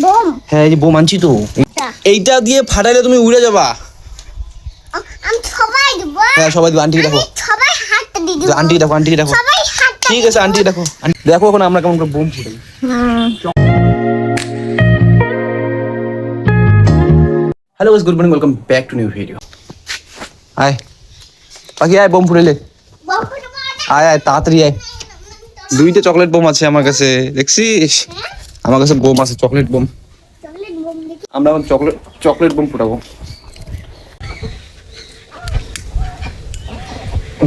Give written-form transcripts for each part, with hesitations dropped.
Bomb. হ্যাঁ এই যে বোম আনছি তো। এইটা দিয়ে ফাটাইলে তুমি উড়ে যাবা। আমি সবাই দেব। হ্যাঁ সবাই দিবে। আন্টিকে দেখো, সবাই হাতটা দিয়ে দেব। আন্টিকে দেখো, আন্টিকে দেখো। সবাই হাতটা। ঠিক আছে আন্টিকে দেখো। দেখো এখন আমরা কেমন করে বোম ফুটাই। Hello guys, good morning, welcome back to new video. আয় পাখি আয়, বোম ফুটাইলে। আয় আয় তাড়াতাড়ি আয়। দুইটা চকলেট বোম আছে আমার কাছে, দেখছিস? আমার কাছে বোম আছে, চকলেট বোম। আমরা এখন চকলেট বোম ফুটাবো।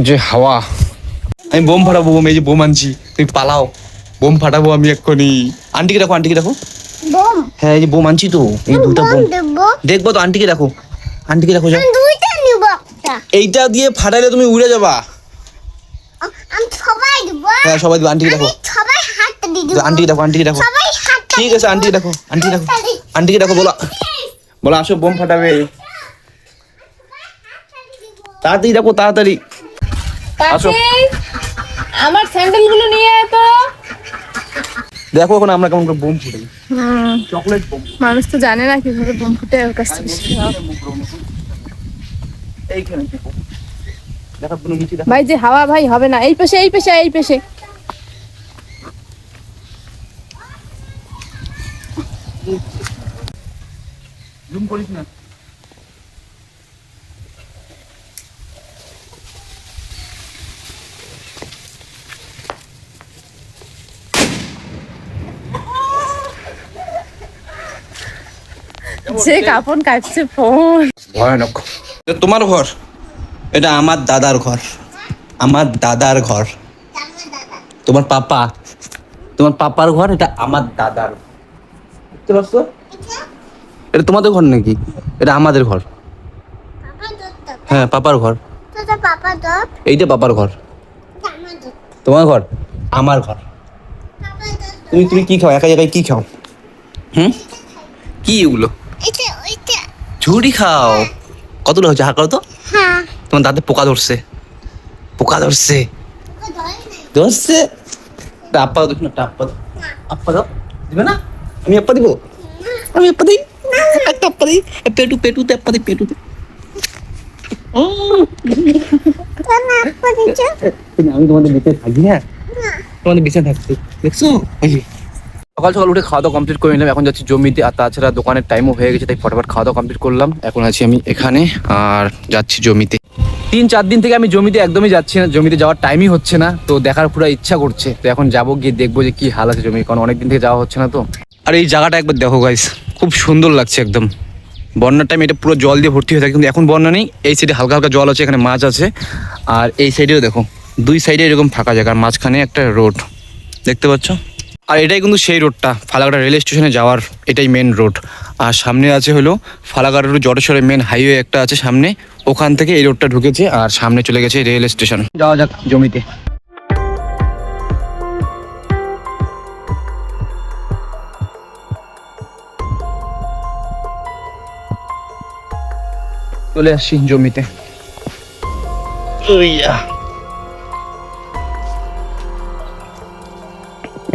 যে হাওয়া, আমি বোম ফাটাবো। বোম, এই যে বোম আনছি, তুই পালাও। বোম ফাটাবো আমি এক্ষুনি। আন্টিকে দেখো, আন্টিকে দেখো। বোম। হ্যাঁ এই যে বোম আনছি তো, এই দুটো বোম দেব। দেখবো তো। আন্টিকে দেখো, আন্টিকে দেখো। যাও, আমি দুইটা নিব একটা। এইটা দিয়ে ফাটাইলে তুমি উড়ে যাবা। আমি সবাই দেব। হ্যাঁ সবাই দিবে। আন্টিকে দেখো, সবাই হাতটা দিয়ে দেব। আন্টিকে দেখো, আন্টিকে দেখো। সবাই হাতটা। ঠিক আছে আন্টিকে দেখো, আন্টিকে দেখো। আন্টিকে দেখো, বলো বলো আসো বোম ফাটাবে। তাড়াতাড়ি দেখো, তাড়াতাড়ি আসো। আমার স্যান্ডেল গুলো নিয়ে আয় তো। দেখো এখন আমরা কেমন করে বোম ফুটাই। Chocolate bomb. মানুষ তো জানে না কিভাবে বোম ফুটে, ওর কাছ থেকে শিখে। এইখানে দেখো, দেখো কোনো নিচে দেখো। ভাই যে হাওয়া ভাই হবে না। এই পেশে, এই পেশে, এই পেশে। জুম করিস না। যে কাপড় কাটছে ফোন। ভয়ানক। এটা তোমার ঘর? এটা আমার দাদার ঘর। আমার দাদার ঘর। তোমার পাপার ঘর। এটা আমার দাদার। বুঝতে পারছো? এটা তোমাদের ঘর নাকি? এটা আমাদের ঘর। হ্যাঁ পাপার ঘর। তোর পাপা দপ। এইটা পাপার ঘর। আমার দপ। তোমার ঘর, আমার ঘর। পাপা দপ। তুমি কি খাও? একা একাই কি খাও? কি এগুলো? এটা ওইটা। ঝুড়ি খাও? কতগুলো হচ্ছে? হাঁক করো তো। হ্যাঁ। তোমার দাঁতে পোকা ধরছে। পোকা ধরছে। ও ধরে নাই। ধরছে। আপ্পা দাও না, আপ্পা দাও। আপ্পা দাও। দিবে না? আমি আপ্পা দিব। আমি আপ্পা দিই। একটা আপ্পা দিই। পেটুতে আপ্পা দিই, পেটুতে। না আপা দিছো। আমি তোমাদের বিছানায় থাকি না? তোমাদের বিছানায় থাকছি, দেখছো? সকাল সকাল উঠে খাওয়া দাওয়া কমপ্লিট করে নিলাম। এখন যাচ্ছি জমিতে। আর তাছাড়া দোকানের টাইমও হয়ে গেছে, তাই ফটাফট খাওয়া দাওয়া কমপ্লিট করলাম। এখন আছি আমি এখানে আর যাচ্ছি জমিতে। 3-4 দিন থেকে আমি জমিতে একদমই যাচ্ছি না। জমিতে যাওয়ার টাইমই হচ্ছে না, তো দেখার পুরো ইচ্ছা করছে। তো এখন যাবো, গিয়ে দেখবো যে কি হাল আছে জমি, কারণ অনেকদিন থেকে যাওয়া হচ্ছে না। তো আর এই জায়গাটা একবার দেখো গাইস, খুব সুন্দর লাগছে একদম। বন্যার টাইম এটা পুরো জল দিয়ে ভর্তি হয়ে থাকে, কিন্তু এখন বন্যা নেই। এই সাইডে হালকা হালকা জল আছে, এখানে মাছ আছে। আর এই সাইডেও দেখো, দুই সাইডে এরকম ফাঁকা জায়গা, আর মাঝখানে একটা রোড দেখতে পাচ্ছ। আর এটাই কিন্তু সেই রোডটা, ফালাকাটা রেল স্টেশনে যাওয়ার এটাই মেন রোড। আর সামনে আছে হলো ফালাকাটা রোড, জটেশ্বরের মেন হাইওয়ে একটা আছে সামনে, ওখান থেকে এই রোডটা ঢুকেছে। আর সামনে চলে গেছে রেল স্টেশন। যাওয়া যাক জমিতে। চলে আসছি জমিতে।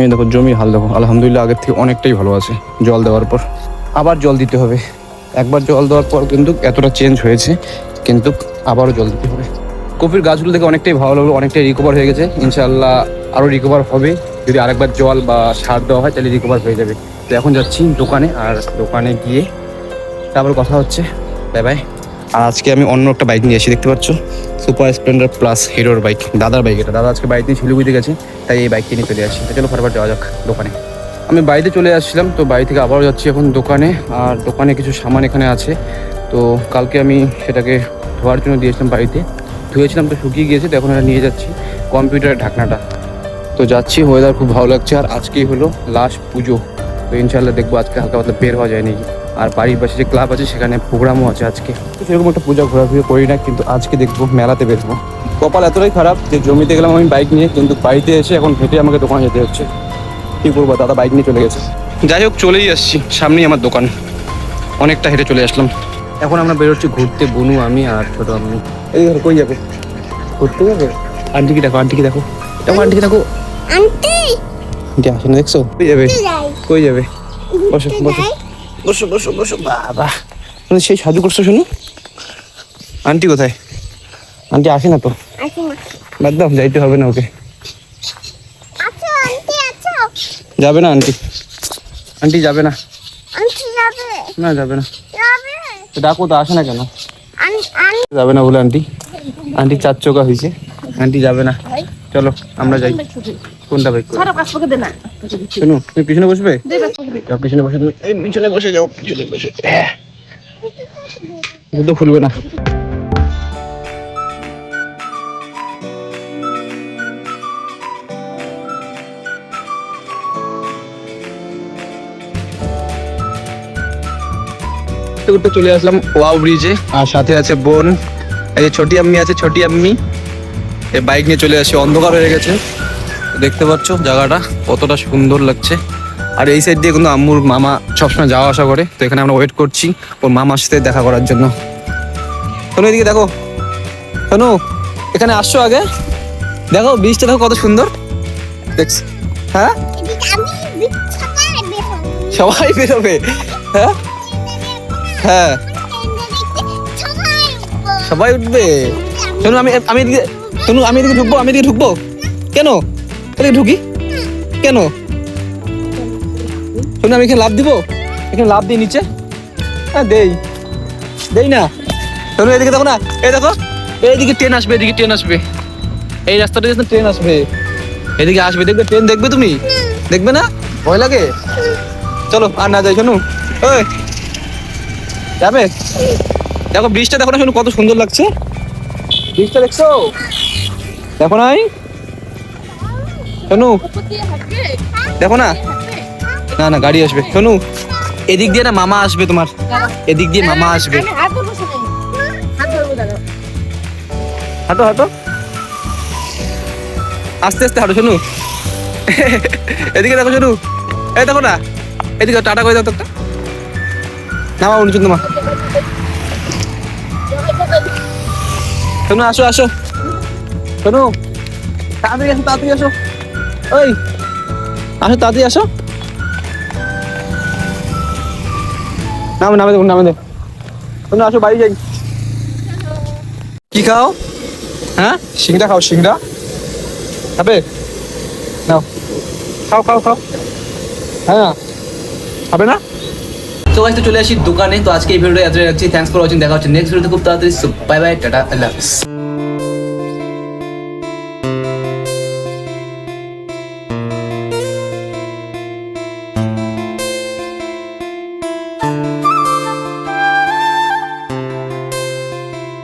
এই দেখো জমি হাল দেখো, আলহামদুলিল্লাহ আগের থেকে অনেকটাই ভালো আছে। জল দেওয়ার পর আবার জল দিতে হবে। একবার জল দেওয়ার পর কিন্তু এতটা চেঞ্জ হয়েছে, কিন্তু আবারও জল দিতে হবে। কপির গাছগুলো দেখে অনেকটাই ভালো লাগলো, অনেকটাই রিকভার হয়ে গেছে। ইনশাআল্লাহ আরও রিকভার হবে, যদি আরেকবার জল বা সার দেওয়া হয় তাহলে রিকভার হয়ে যাবে। তো এখন যাচ্ছি দোকানে, আর দোকানে গিয়ে তারপর কথা হচ্ছে। Bye bye. আর আজকে আমি অন্য একটা বাইক নিয়ে এসেছি, দেখতে পাচ্ছ, সুপার স্প্লেন্ডার প্লাস হিরোর বাইক, দাদার বাইক। এটা দাদা আজকে বাইক নিয়ে শিলিগুড়িতে গেছে, তাই এই বাইকটি নিয়ে চলে আসছি। তো চলো ফটাফট যাওয়া যাক দোকানে। আমি বাড়িতে চলে আসছিলাম, তো বাড়ি থেকে আবারও যাচ্ছি এখন দোকানে। আর দোকানে কিছু সামান এখানে আছে, তো কালকে আমি সেটাকে ধোয়ার জন্য দিয়েছিলাম বাড়িতে। ধুয়েছিলাম, তো শুকিয়ে গিয়েছে, তো এখন এটা নিয়ে যাচ্ছি কম্পিউটারের ঢাকনাটা। তো যাচ্ছি, ওয়েদার খুব ভালো লাগছে। আর আজকেই হলো লাস্ট পুজো, তো ইনশাআল্লাহ দেখবো আজকে হালকা পাতলা বের হওয়া যায় নাকি। আর বাড়ির পাশে যে ক্লাব আছে সেখানে প্রোগ্রামও আছে আজকে। সেরকম একটা পূজা ঘোরাঘুরি করি না, কিন্তু আজকে দেখবো মেলাতে বেরবো। কপাল এতটাই খারাপ যে জমিতে গেলাম আমি বাইক নিয়ে, কিন্তু বাড়িতে এসে এখন হেঁটে আমাকে দোকানে যেতে হচ্ছে। কী করবো, দাদা বাইক নিয়ে চলে গেছে। যাই হোক, চলেই আসছি, সামনেই আমার দোকান। অনেকটা হেঁটে চলে আসলাম। এখন আমরা বেরোচ্ছি ঘুরতে, বুনু, আমি আর ছোটো আম্মু। এই ধরো, কই যাবে? ঘুরতে যাবে? আন্টিকে দেখো, আন্টিকে দেখো, দেখো আন্টিকে দেখো। আন্টি। আন্টি আসে না, দেখছো? কই যাবে? কই যাবে? বসো বসো বসো বসো বসো বাবা মানে সেই সাজু করছো শুনো। আন্টি কোথায়? আন্টি আসে না তো, আচ্ছা বাদ দাও, যাইতে হবে না ওকে। আচ্ছা আন্টি আচ্ছা যাবে না আন্টি, আন্টি যাবে না, আন্টি যাবে না যাবে না। যাবে তো ডাকো তো, আসে না কেন? আন্টি যাবে না বলে আন্টি, আন্টি চার চোখা হয়েছে, আন্টি যাবে না। চলো আমরা যাই। কোনটা বাইক করে? শোনো, তুমি পিছনে বসবে? যাও পিছনে বসে, তুমি এই পিছনে বসে যাও, পিছনে বসে। তো খুলবে না। ঘুরতে চলে আসলাম ওয়াও ব্রিজে, আর সাথে আছে বোন, এই যে ছোটি আম্মি আছে, ছোটি আম্মি এই বাইক নিয়ে চলে আসে। অন্ধকার হয়ে গেছে, দেখতে পাচ্ছ জায়গাটা কতটা সুন্দর লাগছে। আর এই সাইড দিয়ে কিন্তু আম্মুর মামা সবসময় যাওয়া আসা করে, তো এখানে আমরা ওয়েট করছি ওর মামার সাথে দেখা করার জন্য। শোনো এদিকে দেখো, শোনো এখানে আসছো আগে, দেখো ব্রিজটা দেখো কত সুন্দর দেখছি। হ্যাঁ এদিকে আমি সবাই বের হব সবাই বেরোবে, হ্যাঁ হ্যাঁ সবাই উঠবে। শোনো আমি আমি এদিকে, শোনো আমি এদিকে ঢুকবো, আমি এদিকে ঢুকবো কেন? এদিকে ঢুকি কেন? শোনো আমি এখানে লাভ দিব, এখানে লাভ দিই নিচে, হ্যাঁ দেই দেই না। শোনো এদিকে দেখো না, এই দেখো এইদিকে ট্রেন আসবে, এদিকে ট্রেন আসবে, এই রাস্তাটা দিয়ে ট্রেন আসবে, এদিকে আসবে, দেখবে ট্রেন, দেখবে তুমি দেখবে না? ভয় লাগে? চলো আর না যাই। শোনো ওই যাবে, দেখো ব্রিজটা দেখো না, শোনো কত সুন্দর লাগছে ব্রিজটা, দেখছো? দেখো নাই? শোনো দেখো না, না না গাড়ি আসবে। শোনো এদিক দিয়ে না মামা আসবে তোমার, এদিক দিয়ে মামা আসবে। হাঁটো হাঁটো আস্তে আস্তে হাঁটো। শোনো এদিকে দেখো, শোনো এই দেখো না, এদিকে টাটা করে দাও তো একটা, নামা অনুচুন তোমা। শোনো আসো আসো, শোনো তাড়াতাড়ি আসো, তাড়াতাড়ি আসো, ওই আসো তাড়াতাড়ি আসো। নামে নামে দেখুন, নামে দেখো, শোনো আসো বাড়ি যাই। কি খাও? হ্যাঁ সিংড়া খাও, সিংড়া খাবে? নাও খাও খাও খাও, হ্যাঁ খাবে না? তো গাইস তো চলে আসি দোকানে। তো আজকে এই ভিডিওটা এতটাই রাখছি, থ্যাঙ্কস ফর ওয়াচিং, দেখা হচ্ছে নেক্সট ভিডিওতে খুব তাড়াতাড়ি। বাই বাই, টাটা, আল্লাহ হাফেজ।